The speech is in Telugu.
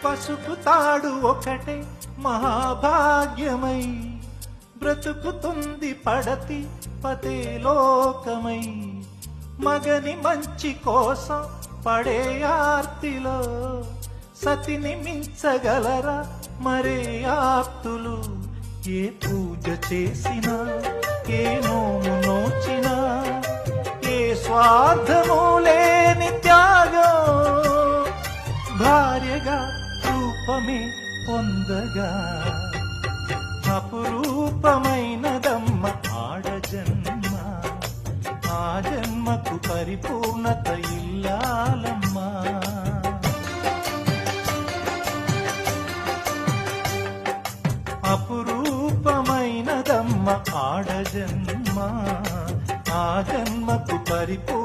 పసుపు తాడు ఒకటే మహాభాగ్యమై బ్రతుకుతుంది పడతి పతే లోకమై. మగని మంచి కోసం పడే ఆర్తిలో సతిని మించగలరా మరే ఆప్తులు. ఏ పూజ చేసినా ఏ నోము నోచినా ఏ స్వార్థము లేని త్యాగం భార్యగా రూపమే పొందగా. అపురూపమైనదమ్మ ఆడజన్మ, ఆ జన్మకు పరిపూర్ణత ఇల్లాలమ్మా. అపురూపమైనదమ్మ ఆడజన్మ, ఆ జన్మకు పరిపూర్ణత